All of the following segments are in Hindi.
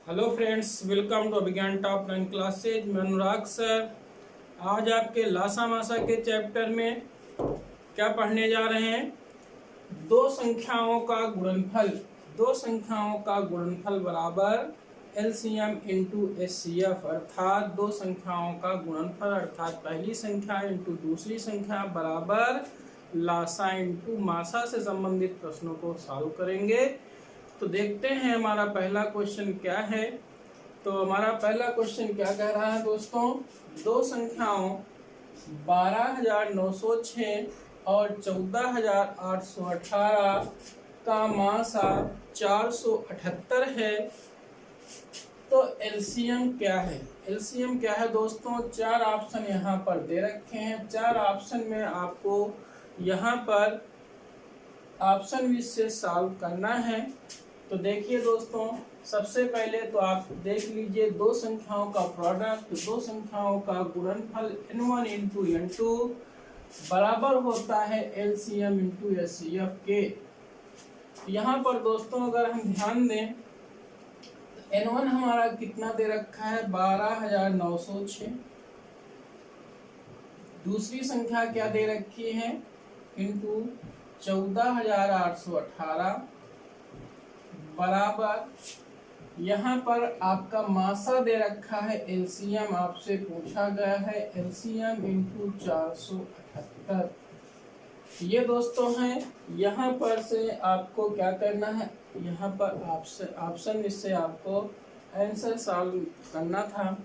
Hello friends, welcome to Abhigyan top 9 classes. मैं अनुराग सर। आज आपके लासा मासा के चैप्टर में क्या पढ़ने जा रहे हैं? दो संख्याओं का गुणनफल। दो संख्याओं का गुणनफल बराबर एलसीएम इंटू एचसीएफ, अर्थात दो संख्याओं का गुणनफल अर्थात पहली संख्या इंटू दूसरी संख्या बराबर लासा इंटू मासा से संबंधित प्रश्नों को सॉल्व करेंगे। तो देखते हैं हमारा पहला क्वेश्चन क्या है। तो हमारा पहला क्वेश्चन क्या कह रहा है दोस्तों, दो संख्याओं 12,906 और 14,818 का मासा 478 है, तो एलसीएम क्या है? एलसीएम क्या है दोस्तों? चार ऑप्शन यहाँ पर दे रखे हैं। चार ऑप्शन में आपको यहाँ पर ऑप्शन विच से सॉल्व करना है। तो देखिए दोस्तों, सबसे पहले तो आप देख लीजिए दो संख्याओं का प्रोडक्ट, दो संख्याओं का गुणनफल n1 इंटू n2 बराबर होता है LCM इंटू SCF के। यहाँ पर दोस्तों अगर हम ध्यान दें तो n1 हमारा कितना दे रखा है, 12,906। दूसरी संख्या क्या दे रखी है, इंटू 14,818 बराबर यहाँ पर आपका मासा दे रखा है एलसीएम, आपसे पूछा गया है एलसीएम इंटू 478। ये दोस्तों हैं। यहाँ पर से आपको क्या करना है, यहाँ पर ऑप्शन इससे आपको आंसर सॉल्व करना था।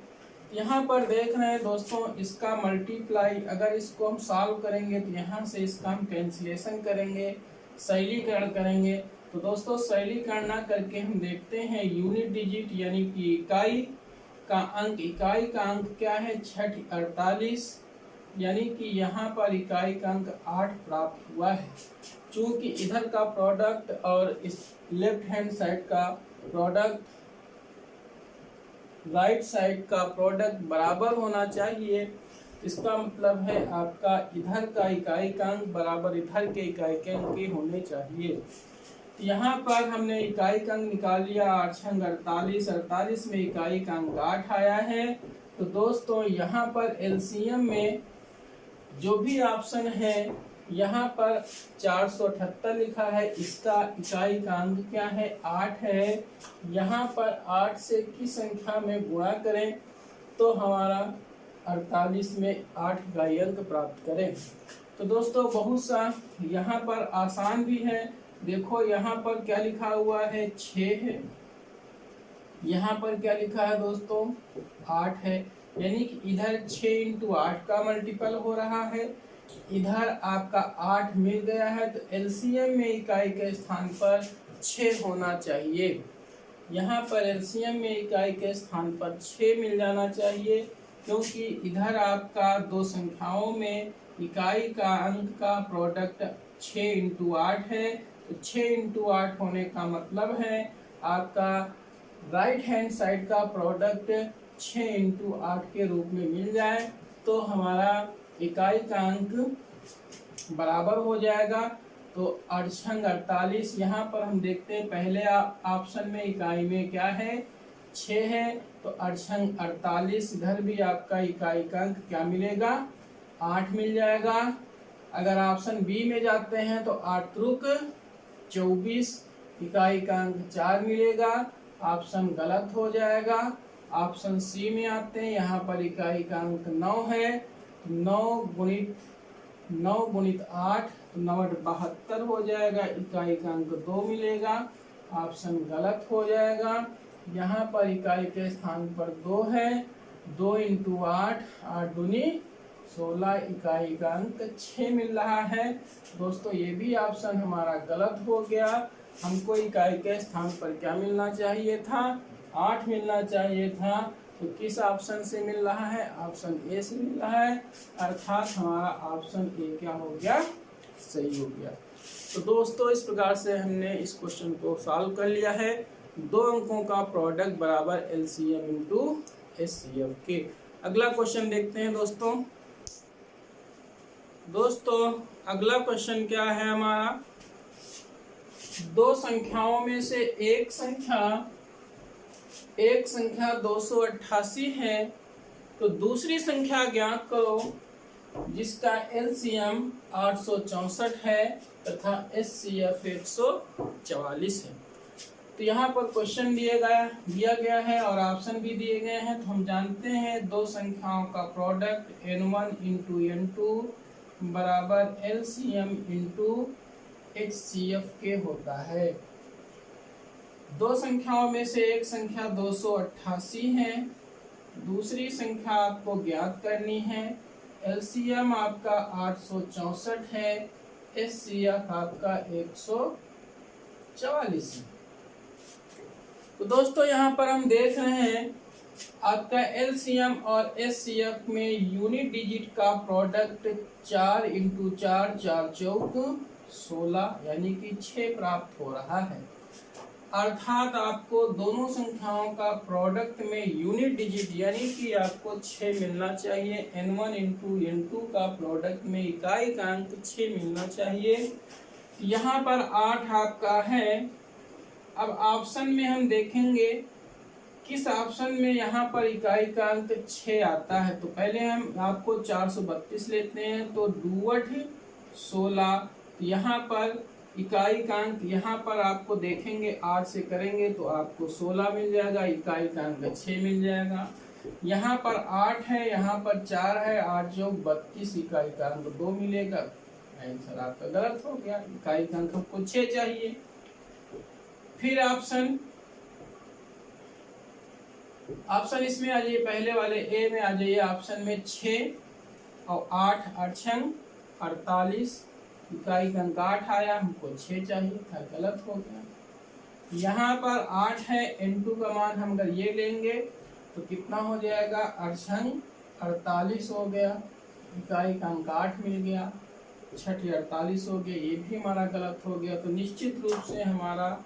यहाँ पर देख रहे हैं दोस्तों, इसका मल्टीप्लाई अगर इसको हम सॉल्व करेंगे तो यहाँ से इसका हम कैंसिलेशन करेंगे, सरलीकरण करेंगे। तो दोस्तों सरलीकरण करके हम देखते हैं यूनिट डिजिट यानी कि इकाई का अंक क्या है, 648, यानी कि यहाँ पर इकाई का अंक 8 प्राप्त हुआ है। चूंकि इधर का प्रोडक्ट और इस लेफ्ट हैंड साइड का प्रोडक्ट राइट साइड का प्रोडक्ट बराबर होना चाहिए, इसका मतलब है आपका इधर का इकाई का अंक बराबर इधर के इकाई के अंक के होने चाहिए। यहाँ पर हमने इकाई का अंक निकाल लिया, 8 48, 48 में इकाई का अंक 8 आया है। तो दोस्तों यहाँ पर एलसीएम में जो भी ऑप्शन है, यहाँ पर 478 लिखा है, इसका इकाई का अंक क्या है, 8 है। यहाँ पर 8 से किस संख्या में गुणा करें तो हमारा 48 में 8 का अंक प्राप्त करें। तो दोस्तों बहुत सा यहाँ पर आसान भी है। देखो यहाँ पर क्या लिखा हुआ है, 6 है। यहाँ पर क्या लिखा है दोस्तों, 8 है, यानी कि इधर 6 इंटू 8 का मल्टीपल हो रहा है, इधर आपका 8 मिल गया है। तो एलसीएम में इकाई के स्थान पर 6 होना चाहिए। यहाँ पर एलसीएम में इकाई के स्थान पर 6 मिल जाना चाहिए, क्योंकि इधर आपका दो संख्याओं में इकाई का अंक का प्रोडक्ट 6 इंटू 8 है। तो 6 इंटू 8 होने का मतलब है आपका राइट हैंड साइड का प्रोडक्ट 6 इंटू 8 के रूप में मिल जाए तो हमारा इकाई का अंक बराबर हो जाएगा। तो 8 48, यहाँ पर हम देखते हैं पहले ऑप्शन में इकाई में क्या है, 6 है। तो 8 48, इधर भी आपका इकाई का अंक क्या मिलेगा, 8 मिल जाएगा। अगर ऑप्शन बी में जाते हैं तो 8 त्रुक 24, इकाई का अंक 4 मिलेगा, ऑप्शन गलत हो जाएगा। ऑप्शन सी में आते हैं, यहाँ पर इकाई का अंक 9 है, 9 गुणित 8, 9 72 हो जाएगा, इकाई का अंक 2 मिलेगा, ऑप्शन गलत हो जाएगा। यहाँ पर इकाई के स्थान पर 2 है, 2 इंटू 8, 8 दूनी 16, इकाई का अंक 6 मिल रहा है। दोस्तों ये भी ऑप्शन हमारा गलत हो गया। हमको इकाई के स्थान पर क्या मिलना चाहिए था, 8 मिलना चाहिए था। तो किस ऑप्शन से मिल रहा है, ऑप्शन ए से मिल रहा है, अर्थात हमारा ऑप्शन ए क्या हो गया, सही हो गया। तो दोस्तों इस प्रकार से हमने इस क्वेश्चन को सॉल्व कर लिया है। दो अंकों का प्रोडक्ट बराबर एलसीएम इंटू एचसीएफ के। अगला क्वेश्चन देखते हैं दोस्तों अगला क्वेश्चन क्या है हमारा, दो संख्याओं में से एक संख्या एक संख्या 288 है तो दूसरी संख्या ज्ञात करो जिसका एलसीएम 864 है तथा एचसीएफ 144 है। तो यहाँ पर क्वेश्चन दिया गया है और ऑप्शन भी दिए गए हैं। तो हम जानते हैं दो संख्याओं का प्रोडक्ट n1 इंटू n2 बराबर एलसीएम इंटू एचसीएफ के होता है। दो संख्याओं में से एक संख्या 288 है, दूसरी संख्या आपको ज्ञात करनी है। एलसीएम आपका 864 है, एचसीएफ आपका 144 है। तो दोस्तों यहाँ पर हम देख रहे हैं आपका एलसीएम और एचसीएफ में यूनिट डिजिट का प्रोडक्ट 4 इंटू 4 4 चौक 16 यानी कि 6 प्राप्त हो रहा है। अर्थात आपको दोनों संख्याओं का प्रोडक्ट में यूनिट डिजिट यानी कि आपको 6 मिलना चाहिए। n1 इंटू n2 का प्रोडक्ट में इकाई-अंक 6 मिलना चाहिए। यहाँ पर 8 आपका है। अब ऑप्शन में हम देखेंगे किस ऑप्शन में यहाँ पर इकाई का अंक 6 आता है। तो पहले हम आपको 432 लेते हैं तो 2 16, यहाँ पर इकाई का अंक यहाँ पर आपको देखेंगे 8 से करेंगे तो आपको 16 मिल जाएगा, इकाई का अंक 6 मिल जाएगा। यहाँ पर 8 है, यहाँ पर 4 है, 8 जोग 32, इकाई का अंक 2 मिलेगा। आंसर आपका गलत हो गया, इकाई का अंक हमको 6 चाहिए। फिर ऑप्शन इसमें आ जाइए, पहले वाले ए में आ जाइए। ऑप्शन में 6 और 8 8 48, इकाई का अंक 8 आया, हमको 6 चाहिए था, गलत हो गया। यहाँ पर 8 है, n2 का मान हम अगर ये लेंगे तो कितना हो जाएगा, 8 48 हो गया, इकाई का अंक 8 मिल गया, 6 48 हो गया, ये भी हमारा गलत हो गया। तो निश्चित रूप से हमारा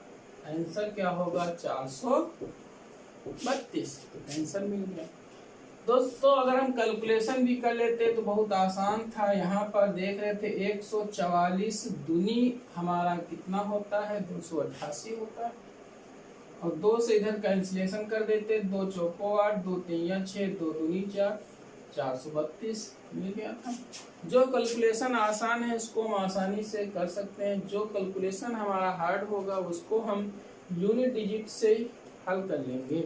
आंसर क्या होगा, 432 आंसर मिल गया। दोस्तों अगर हम कैलकुलेशन भी कर लेते तो बहुत आसान था। यहाँ पर देख रहे थे 144 दूनी हमारा कितना होता है, 288 होता है। और 2 से इधर कैंसिलेशन कर देते, 2 चौको 8, 2 तिया 6, 2 दूनी 4, 432 मिल गया था। जो कैलकुलेशन आसान है उसको हम आसानी से कर सकते हैं, जो कैलकुलेशन हमारा हार्ड होगा उसको हम यूनिट डिजिट से हल कर लेंगे।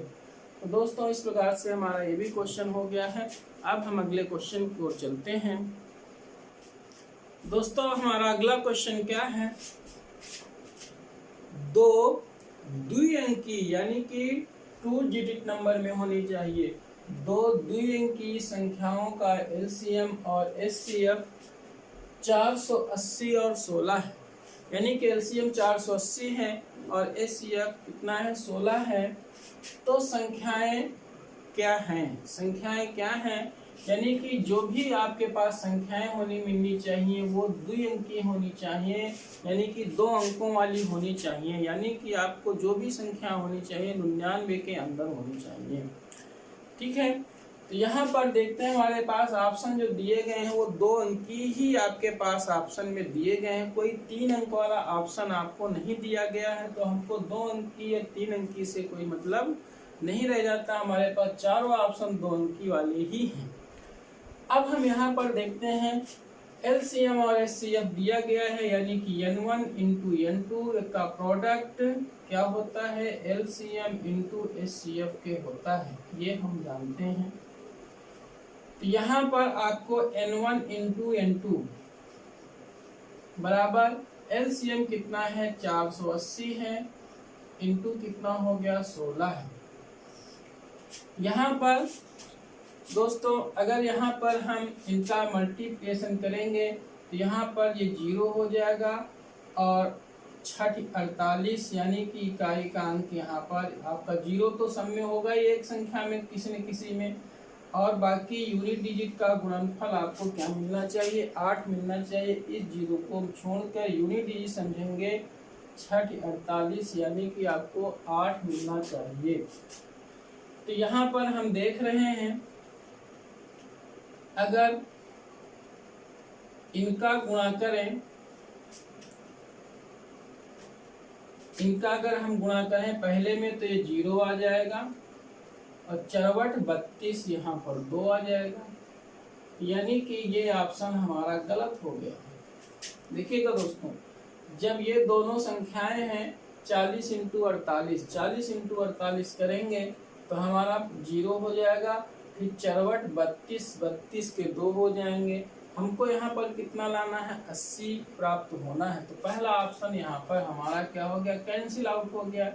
तो दोस्तों इस प्रकार से हमारा ये भी क्वेश्चन हो गया है। अब हम अगले क्वेश्चन की ओर चलते हैं। दोस्तों हमारा अगला क्वेश्चन क्या है, 2 द्विअंकी यानी कि 2 डिजिट नंबर में होनी चाहिए। 2 द्विअंकी संख्याओं का एलसीएम और एचसीएफ 480 और 16 है, यानी कि एलसीएम 480 है और एचसीएफ कितना है, 16 है। तो संख्याएं क्या हैं, यानी कि जो भी आपके पास संख्याएं मिलनी चाहिए वो द्विअंकी होनी चाहिए, यानी कि 2 अंकों वाली होनी चाहिए। यानी कि आपको जो भी संख्या होनी चाहिए 99 के अंदर होनी चाहिए, ठीक है। तो यहाँ पर देखते हैं हमारे पास ऑप्शन जो दिए गए हैं वो 2 अंकी ही आपके पास ऑप्शन में दिए गए हैं। कोई 3 अंक वाला ऑप्शन आपको नहीं दिया गया है। तो हमको 2 अंकी या 3 अंकी से कोई मतलब नहीं रह जाता, हमारे पास चारों ऑप्शन 2 अंकी वाले ही हैं। अब हम यहाँ पर देखते हैं एलसीएम और एचसीएफ दिया गया है, यानी कि n1 इंटू n2 का प्रोडक्ट क्या होता है, एलसीएम इंटू एचसीएफ के होता है, ये हम जानते हैं। तो यहाँ पर आपको n1 इंटू n2 बराबर एलसीएम कितना है, 480 है, इंटू कितना हो गया, 16 है। यहाँ पर दोस्तों अगर यहाँ पर हम इनका मल्टीप्लिकेशन करेंगे तो यहाँ पर ये 0 हो जाएगा और 6 48 यानी कि इकाई का अंक यहाँ पर आपका 0 तो सब में होगा ही, एक संख्या में किसी न किसी में, और बाकी यूनिट डिजिट का गुणनफल आपको क्या मिलना चाहिए, 8 मिलना चाहिए। इस 0 को छोड़कर यूनिट डिजिट समझेंगे 6 48 यानी कि आपको 8 मिलना चाहिए। तो यहाँ पर हम देख रहे हैं अगर इनका गुणा करें, इनका अगर हम गुणा करें पहले में तो ये 0 आ जाएगा, और चरवट 32 यहाँ पर 2 आ जाएगा, यानी कि ये ऑप्शन हमारा गलत हो गया। देखिएगा दोस्तों, जब ये दोनों संख्याएं हैं 40 इंटू 48, 40 इंटू 48 करेंगे तो हमारा 0 हो जाएगा, फिर चरवट 32, 32 के 2 हो जाएंगे। हमको यहाँ पर कितना लाना है, 80 प्राप्त होना है। तो पहला ऑप्शन यहाँ पर हमारा क्या हो गया, कैंसिल आउट हो गया।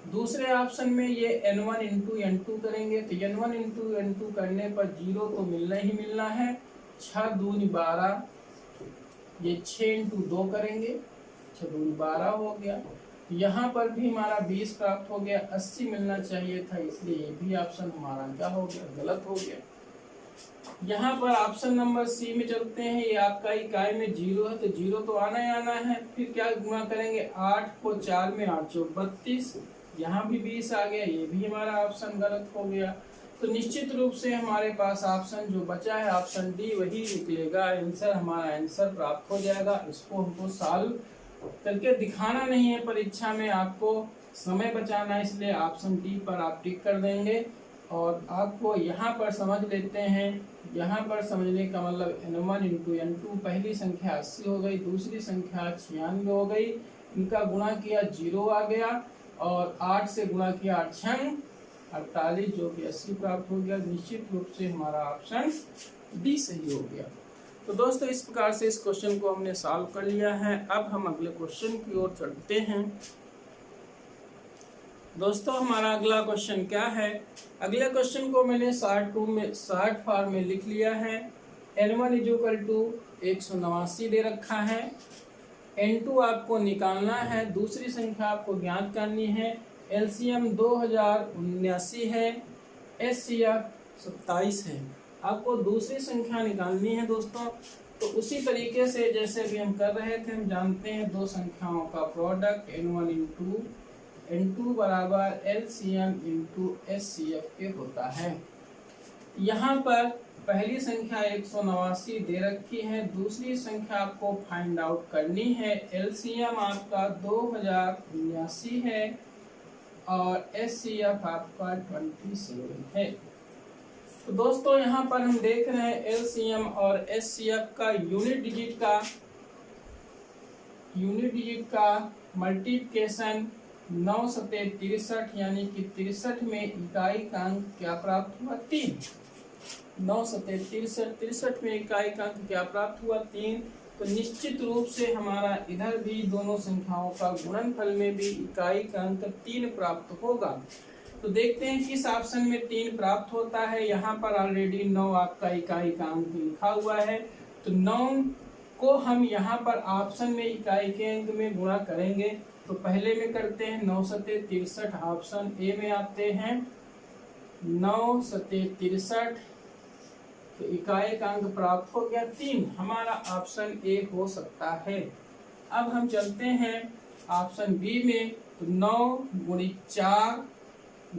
दूसरे ऑप्शन में ये n1 इंटू n2 करेंगे तो n1 इंटू n2 करने पर 0 तो मिलना ही मिलना है। 6 दूनी 12, ये 6 इंटू 2 करेंगे, 6 दूनी 12 हो गया। यहाँ पर भी हमारा 20 प्राप्त हो गया, 80 मिलना चाहिए था, इसलिए ये भी ऑप्शन हमारा क्या हो गया, गलत हो गया। यहाँ पर ऑप्शन नंबर सी में चलते हैं। ये आपका इकाई में 0 है तो 0 तो आना ही आना है। फिर क्या गुणा करेंगे, 8 को 4 में 8 चौक 32, यहाँ भी 20 आ गया, ये भी हमारा ऑप्शन गलत हो गया। तो निश्चित रूप से हमारे पास ऑप्शन जो बचा है ऑप्शन डी वही निकलेगा, आंसर हमारा आंसर प्राप्त हो जाएगा। इसको हमको सॉल्व करके दिखाना नहीं है परीक्षा में, आपको समय बचाना है, इसलिए ऑप्शन डी पर आप टिक कर देंगे। और आपको यहाँ पर समझ लेते हैं, यहाँ पर समझने का मतलब n1 इंटू n2, पहली संख्या 80 हो गई, दूसरी संख्या 96 हो गई, इनका गुणा किया 0 आ गया, और 8 से गुणा किया 8 छंग 48 जो कि 80 प्राप्त हो गया। निश्चित रूप से हमारा ऑप्शन डी सही हो गया। तो दोस्तों इस प्रकार से इस क्वेश्चन को हमने सॉल्व कर लिया है। अब हम अगले क्वेश्चन की ओर चलते हैं। दोस्तों हमारा अगला क्वेश्चन क्या है, अगले क्वेश्चन को मैंने शॉर्ट फॉर्म में लिख लिया है। n1 इक्वल टू 189 दे रखा है, n2 आपको निकालना है, दूसरी संख्या आपको ज्ञात करनी है, एलसीएम 2079 है, एचसीएफ 27 है। आपको दूसरी संख्या निकालनी है दोस्तों। तो उसी तरीके से जैसे भी हम कर रहे थे, हम जानते हैं दो संख्याओं का प्रोडक्ट n1 इंटू n2 बराबर LCM इंटू SCF के होता है। यहाँ पर पहली संख्या 189 दे रखी है, दूसरी संख्या आपको फाइंड आउट करनी है। LCM आपका 2079 है और SCF आपका 27 है। तो दोस्तों यहाँ पर हम देख रहे हैं LCM और SCF का यूनिट डिजिट का मल्टीप्लिकेशन 9 सते 63, यानी कि 63 में इकाई का अंक क्या प्राप्त हुआ, 3। 9 सते 63 में इकाई का अंक क्या प्राप्त हुआ, 3। तो निश्चित रूप से हमारा इधर भी दोनों संख्याओं का गुणनफल में भी इकाई का अंक 3 प्राप्त होगा। तो देखते हैं किस ऑप्शन में 3 प्राप्त होता है। यहाँ पर ऑलरेडी 9 आपका इकाई का अंक लिखा हुआ है, तो 9 को हम यहाँ पर ऑप्शन में इकाई के अंक में गुणा करेंगे। तो पहले में करते हैं 9 सते 63, ऑप्शन ए में आते हैं 9 सते 63, तो इकाई का अंक प्राप्त हो गया 3, हमारा ऑप्शन ए हो सकता है। अब हम चलते हैं ऑप्शन बी में, तो 9 गुणित 4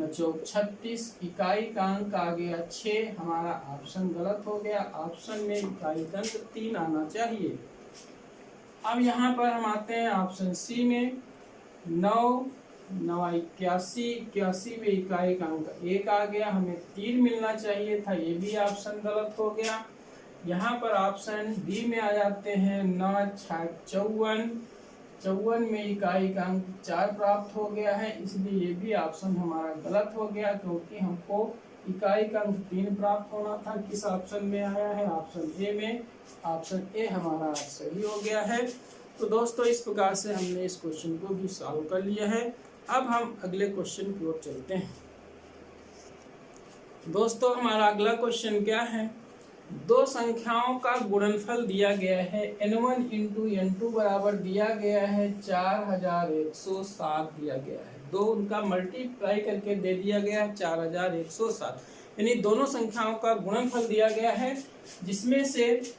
चौक 36, इकाई का अंक आ गया 6, हमारा ऑप्शन गलत हो गया। ऑप्शन में इकाई का अंक 3 आना चाहिए। अब यहाँ पर हम आते हैं ऑप्शन सी में, 9 81 में इकाई का अंक 1 आ गया, हमें 3 मिलना चाहिए था, ये भी ऑप्शन गलत हो गया। यहाँ पर ऑप्शन डी में आ जाते हैं, 9 54 में इकाई का अंक 4 प्राप्त हो गया है, इसलिए ये भी ऑप्शन हमारा गलत हो गया, क्योंकि हमको इकाई का अंक 3 प्राप्त होना था। किस ऑप्शन में आया है, ऑप्शन ए में। ऑप्शन ए हमारा सही हो गया है। तो दोस्तों इस प्रकार से हमने इस क्वेश्चन को भी सॉल्व कर लिया है। अब हम अगले क्वेश्चन की ओर चलते हैं। दोस्तों हमारा अगला क्वेश्चन क्या है, दो संख्याओं का गुणनफल दिया गया है, n1 इंटू n2 बराबर दिया गया है 4107 दिया गया है, दो उनका मल्टीप्लाई करके दे दिया गया है 4107, यानी दोनों संख्याओं का गुणनफल दिया गया है, जिसमें से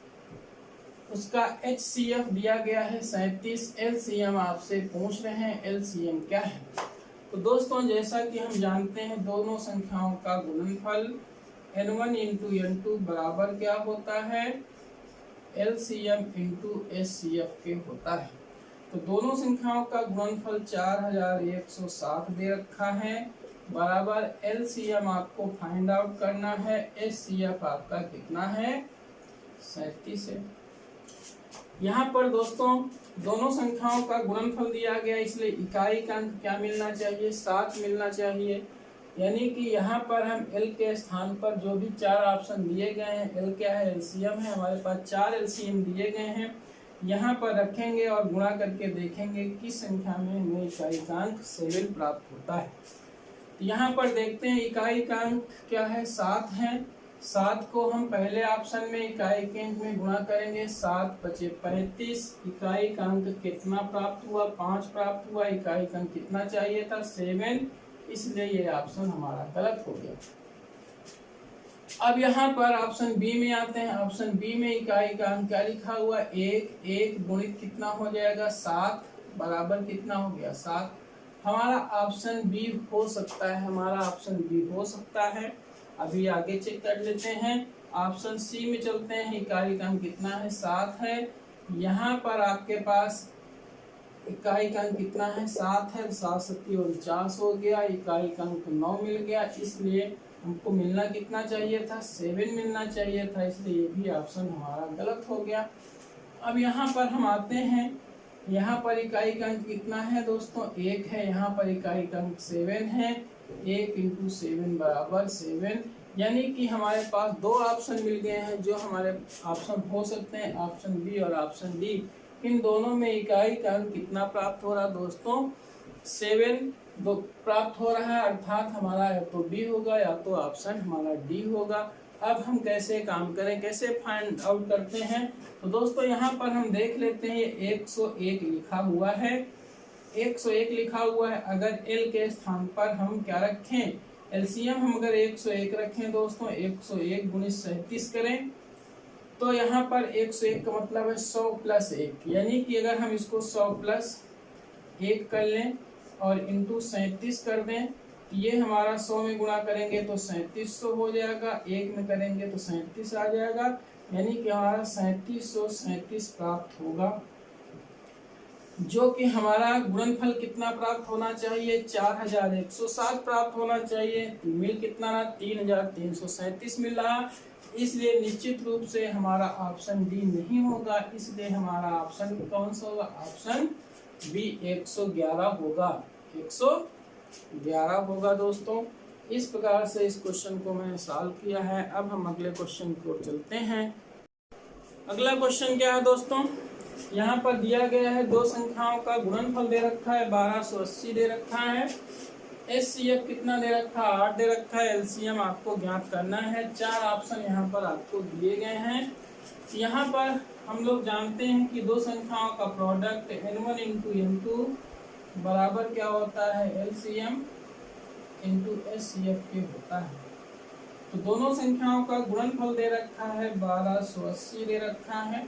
उसका HCF दिया गया है 37। LCM आपसे पूछ रहे हैं LCM क्या है। तो दोस्तों जैसा कि हम जानते हैं दोनों संख्याओं का गुणनफल n1 इंटू n2 बराबर क्या होता है, LCM इंटू SCF के होता है। तो दोनों संख्याओं का गुणनफल 4107 दे रखा है, बराबर LCM आपको फाइंड आउट करना है। HCF आपका कितना है, 37 है। यहाँ पर दोस्तों दोनों संख्याओं का गुणनफल दिया गया, इसलिए इकाई का अंक क्या मिलना चाहिए, 7 मिलना चाहिए। यानी कि यहाँ पर हम L के स्थान पर जो भी 4 ऑप्शन दिए गए हैं, L क्या है, LCM है, हमारे पास 4 LCM दिए गए हैं, यहाँ पर रखेंगे और गुणा करके देखेंगे किस संख्या में हमें इकाई का अंक 7 प्राप्त होता है। यहाँ पर देखते हैं इकाई का अंक क्या है, 7 है। 7 को हम पहले ऑप्शन में इकाई के अंक में गुणा करेंगे, 7 पचे 35। इकाई का अंक कितना प्राप्त हुआ, 5 प्राप्त हुआ। इकाई का अंक कितना चाहिए था, 7, इसलिए ये ऑप्शन हमारा गलत हो गया। अब यहाँ पर ऑप्शन बी में आते हैं। ऑप्शन बी में इकाई का अंक क्या लिखा हुआ, 1 गुणित कितना हो जाएगा, 7 बराबर कितना हो गया, 7। हमारा ऑप्शन बी हो सकता है, हमारा ऑप्शन बी हो सकता है। अभी आगे चेक कर लेते हैं। ऑप्शन सी में चलते हैं। इकाई का अंक कितना है, 7 है। यहाँ पर आपके पास इकाई का अंक कितना है, 7 है। 7 7 49 हो गया। इकाई का अंक 9 मिल गया, इसलिए हमको मिलना कितना चाहिए था, 7 मिलना चाहिए था, इसलिए ये भी ऑप्शन हमारा गलत हो गया। अब यहाँ पर हम आते हैं। यहाँ पर इकाई का अंक कितना है दोस्तों, 1 है। यहाँ पर इकाई का अंक 7 है। 1 × 7 बराबर 7। यानी कि हमारे पास 2 ऑप्शन मिल गए हैं जो हमारे ऑप्शन हो सकते हैं, ऑप्शन बी और ऑप्शन डी। इन दोनों में इकाई का अंक कितना प्राप्त हो रहा है दोस्तों, 7 प्राप्त हो रहा है, अर्थात हमारा या तो बी होगा या तो ऑप्शन हमारा डी होगा। अब हम कैसे काम करें, कैसे फाइंड आउट करते हैं, तो दोस्तों यहाँ पर हम देख लेते हैं। 101 लिखा हुआ है, 101 लिखा हुआ है। अगर L के स्थान पर हम क्या रखें, LCM हम अगर 101 रखें दोस्तों, 101 गुणित 37 करें, तो यहाँ पर 101 का मतलब है 100 + 1। यानी कि अगर हम इसको 100 + 1 कर लें और इंटू 37 कर दें, ये हमारा 100 में गुणा करेंगे तो 3700 हो जाएगा, 1 में करेंगे तो 37 आ जाएगा। यानी कि हमारा 3737 प्राप्त होगा, जो कि हमारा गुणनफल कितना प्राप्त होना चाहिए, 4107 प्राप्त होना चाहिए। मिल कितना रहा, 3337 मिल रहा। इसलिए निश्चित रूप से हमारा ऑप्शन डी नहीं होगा, इसलिए हमारा ऑप्शन कौन सा होगा, ऑप्शन बी 111 होगा, 111 होगा दोस्तों। इस प्रकार से इस क्वेश्चन को मैंने सॉल्व किया है। अब हम अगले क्वेश्चन की ओर चलते हैं। अगला क्वेश्चन क्या है दोस्तों, यहाँ पर दिया गया है 2 संख्याओं का गुणनफल दे रखा है, 1280 दे रखा है। HCF कितना दे रखा है, 8 दे रखा है। LCM आपको ज्ञात करना है। 4 ऑप्शन यहाँ पर आपको दिए गए हैं। यहाँ पर हम लोग जानते हैं कि 2 संख्याओं का प्रोडक्ट N1 × N2 बराबर क्या होता है, LCM × HCF के होता है। तो दोनों संख्याओं का गुणनफल दे रखा है, 1280 दे रखा है।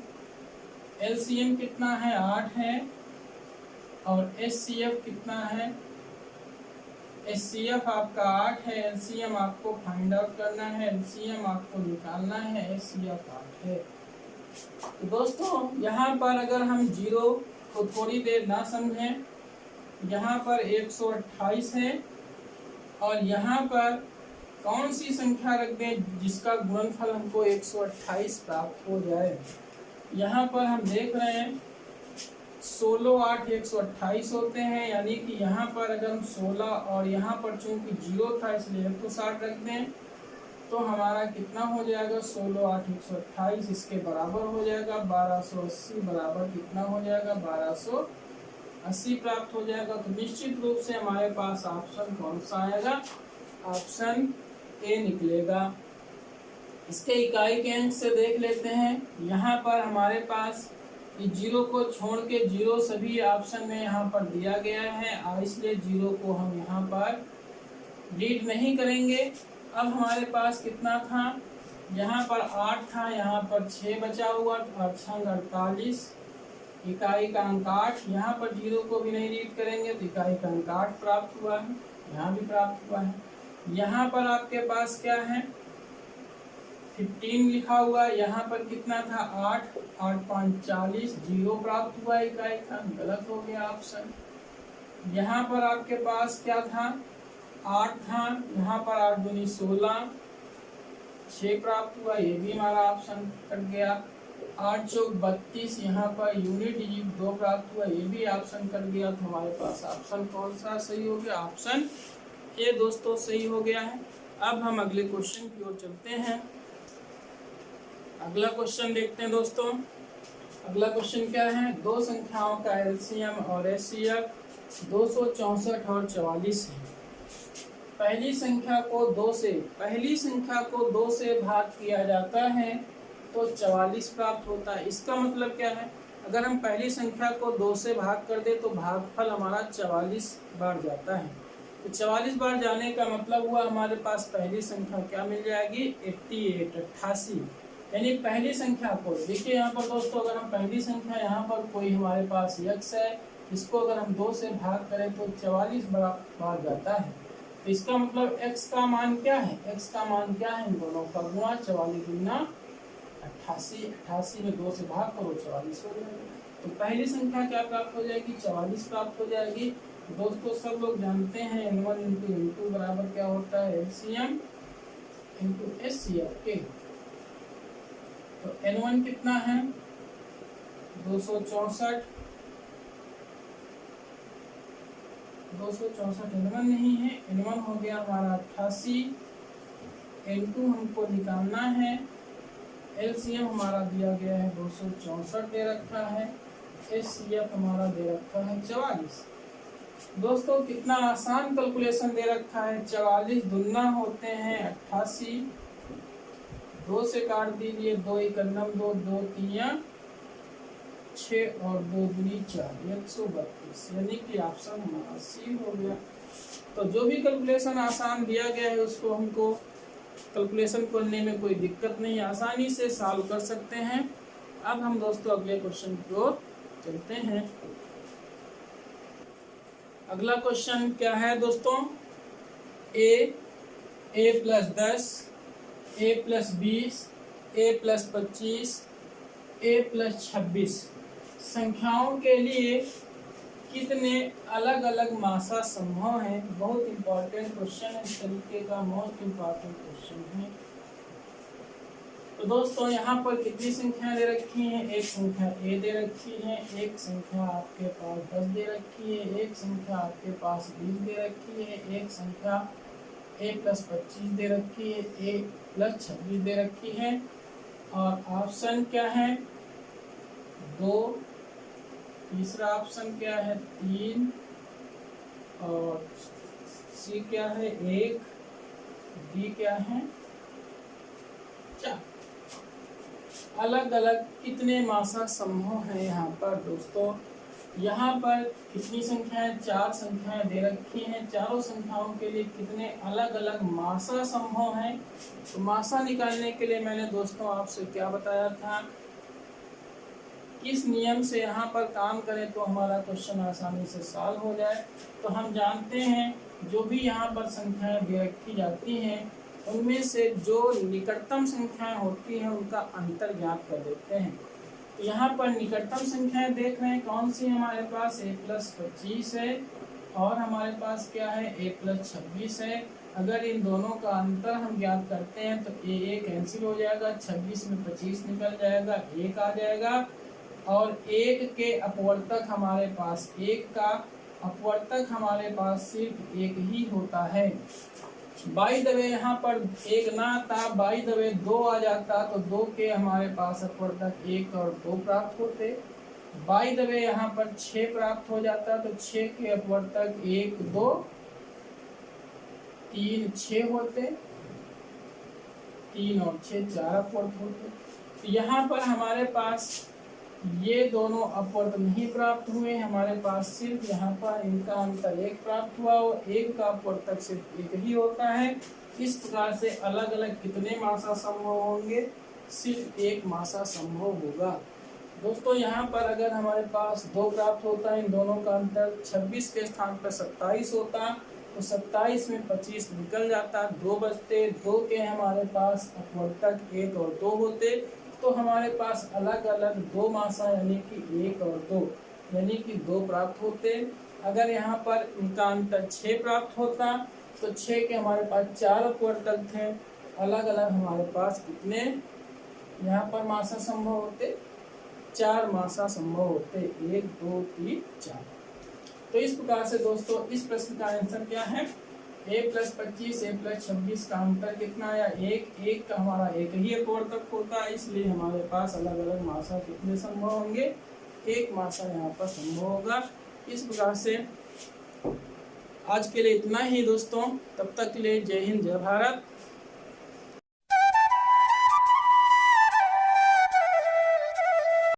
LCM कितना है, 8 है। और HCF कितना है, HCF आपका 8 है। LCM आपको फाइंड आउट करना है, LCM आपको निकालना है, HCF 8 है। तो दोस्तों यहाँ पर अगर हम जीरो को थोड़ी देर ना समझें, यहाँ पर 128 है और यहाँ पर कौन सी संख्या रख दें जिसका गुणनफल हमको 128 प्राप्त हो जाए। यहाँ पर हम देख रहे हैं 16 8 128 होते हैं। यानी कि यहाँ पर अगर हम 16 और यहाँ पर चूंकि 0 था इसलिए 160 रख दें, तो हमारा कितना हो जाएगा, 16 8 128 इसके बराबर हो जाएगा 1280 बराबर कितना हो जाएगा, 1280 प्राप्त हो जाएगा। तो निश्चित रूप से हमारे पास ऑप्शन कौन सा आएगा, ऑप्शन ए निकलेगा। इसके इकाई के अंक से देख लेते हैं। यहाँ पर हमारे पास जीरो को छोड़ के जीरो सभी ऑप्शन में यहाँ पर दिया गया है, इसलिए जीरो को हम यहाँ पर रीड नहीं करेंगे। अब हमारे पास कितना था, यहाँ पर 8 था, यहाँ पर 6 बचा हुआ, 8 48, इकाई का अंक 8। यहाँ पर जीरो को भी नहीं रीड करेंगे तो इकाई का अंक 8 प्राप्त हुआ है, यहाँ भी प्राप्त हुआ है। यहाँ पर आपके पास क्या है, 15 लिखा हुआ है। यहाँ पर कितना था, 8 8 5 40, जीरो प्राप्त हुआ, इकाई का गलत हो गया ऑप्शन। यहाँ पर आपके पास क्या था, 8 था, यहाँ पर 8 दूनी 16, 6 प्राप्त हुआ, ये भी हमारा ऑप्शन कट गया। 8 चौक 32, यहाँ पर यूनिट डिजिट 2 प्राप्त हुआ, ये भी ऑप्शन कट गया। तो हमारे पास ऑप्शन कौन सा सही हो गया? ऑप्शन ए दोस्तों सही हो गया है। अब हम अगले क्वेश्चन की ओर चलते हैं। अगला क्वेश्चन देखते हैं दोस्तों। अगला क्वेश्चन क्या है? दो संख्याओं का एलसीएम और एचसीएफ 264 और 44 है। पहली संख्या को 2 से भाग किया जाता है तो 44 प्राप्त होता है। इसका मतलब क्या है? अगर हम पहली संख्या को 2 से भाग कर दे तो भागफल हमारा 44 बार जाता है। तो 44 बार जाने का मतलब हुआ हमारे पास पहली संख्या क्या मिल जाएगी? 88। यानी पहली संख्या को देखिए यहाँ पर दोस्तों, अगर हम पहली संख्या यहाँ पर कोई हमारे पास x है, इसको अगर हम 2 से भाग करें तो 44 बार जाता है। तो इसका मतलब x का मान क्या है? x का मान क्या है? इन दोनों का गुणा, 44 गुना 88 में 2 से भाग करो 44 हो जाएगा। तो पहली संख्या क्या प्राप्त हो जाएगी? 44 प्राप्त हो जाएगी। दोस्तों सब लोग जानते हैं n1 इंटू n2 बराबर क्या होता है? एलसीएम इंटू एचसीएफ के। तो n1 कितना है? 264 n1 नहीं है, n1 हो गया हमारा 88, n2 हमको निकालना है। एलसीएम हमारा दिया गया है 264 दे रखा है, एचसीएफ हमारा दे रखा है 44। दोस्तों कितना आसान कैलकुलेशन दे रखा है। 44 दुना होते हैं 88, 2 से काट दीजिए, 2 1 9, 2 2 3 6 और 2 दूनी 4, 132। यानी कि ऑप्शन हमारा सी हो गया। तो जो भी कैलकुलेशन आसान दिया गया है उसको हमको कैलकुलेशन करने में कोई दिक्कत नहीं, आसानी से सॉल्व कर सकते हैं। अब हम दोस्तों अगले क्वेश्चन की ओर चलते हैं। अगला क्वेश्चन क्या है दोस्तों? a plus 10, a plus 20, a plus 25, a plus 26 संख्याओं के लिए कितने अलग अलग मासा संभव हैं? बहुत इंपॉर्टेंट क्वेश्चन है, इस तरीके का मोस्ट इम्पॉर्टेंट क्वेश्चन है। तो दोस्तों यहाँ पर कितनी संख्या दे रखी हैं? एक संख्या a दे रखी है, एक संख्या आपके पास 10 दे रखी है, एक संख्या आपके पास 20 दे रखी है, एक संख्या a प्लस 25 दे रखी है, a प्लस 26 दे रखी है। और ऑप्शन क्या है? 2, तीसरा ऑप्शन क्या है? 3, और सी क्या है? 1, डी क्या है? 4। अलग अलग कितने मासा संभव है यहाँ पर दोस्तों? यहाँ पर कितनी संख्याएं? 4 संख्याएं दे रखी हैं। चारों संख्याओं के लिए कितने अलग अलग मासा संभव हैं? तो मासा निकालने के लिए मैंने दोस्तों आपसे क्या बताया था? किस नियम से यहाँ पर काम करें तो हमारा क्वेश्चन आसानी से सॉल्व हो जाए। तो हम जानते हैं जो भी यहाँ पर संख्याएं दे रखी जाती हैं उनमें से जो निकटतम संख्याएं होती हैं उनका अंतर ज्ञात कर देते हैं। तो यहाँ पर निकटतम संख्याएं देख रहे हैं कौन सी? हमारे पास a प्लस 25 है और हमारे पास क्या है? a प्लस 26 है। अगर इन दोनों का अंतर हम ज्ञात करते हैं तो a कैंसिल हो जाएगा, 26 में 25 निकल जाएगा, 1 आ जाएगा। और 1 के अपवर्तक हमारे पास 1 का अपवर्तक हमारे पास सिर्फ 1 ही होता है। बाई द वे यहाँ पर 1 ना आता, बाई द वे 2 आ जाता तो 2 के हमारे पास अपवर्तक 1 और 2 प्राप्त होते। बाई द वे यहाँ पर 6 प्राप्त हो जाता तो 6 के अपवर्तक 1 2 3 6 होते, 3 और 6 4 अपवर्तक होते। तो यहाँ पर हमारे पास ये दोनों अपवर्त नहीं प्राप्त हुए, हमारे पास सिर्फ यहाँ पर इनका अंतर 1 प्राप्त हुआ और 1 का अपवर्तक सिर्फ 1 ही होता है। इस प्रकार से अलग अलग कितने मासा संभव होंगे? सिर्फ 1 मासा संभव होगा। दोस्तों यहाँ पर अगर हमारे पास 2 प्राप्त होता है, इन दोनों का अंतर 26 के स्थान पर 27 होता तो 27 में 25 निकल जाता, 2 बचते, 2 के हमारे पास अपवर्तक 1 और 2 होते। तो हमारे पास अलग अलग 2 मासा यानी कि 1 और 2 यानी कि 2 प्राप्त होते। अगर यहाँ पर इनका अंतर 6 प्राप्त होता, तो 6 के हमारे पास 4 अपवर्तक थे, अलग अलग हमारे पास कितने यहाँ पर मासा संभव होते, 4 मासा संभव होते, 1 2 3 4। तो इस प्रकार से दोस्तों इस प्रश्न का आंसर क्या है, a+25 a+26 का अंतर कितना आया, 1 1 का हमारा एक ही अपवर्तक होता है, इसलिए हमारे पास अलग अलग मासा कितने संभव होंगे, 1 मासा यहाँ पर संभव होगा। इस प्रकार से आज के लिए इतना ही दोस्तों, तब तक के लिए जय हिंद जय भारत।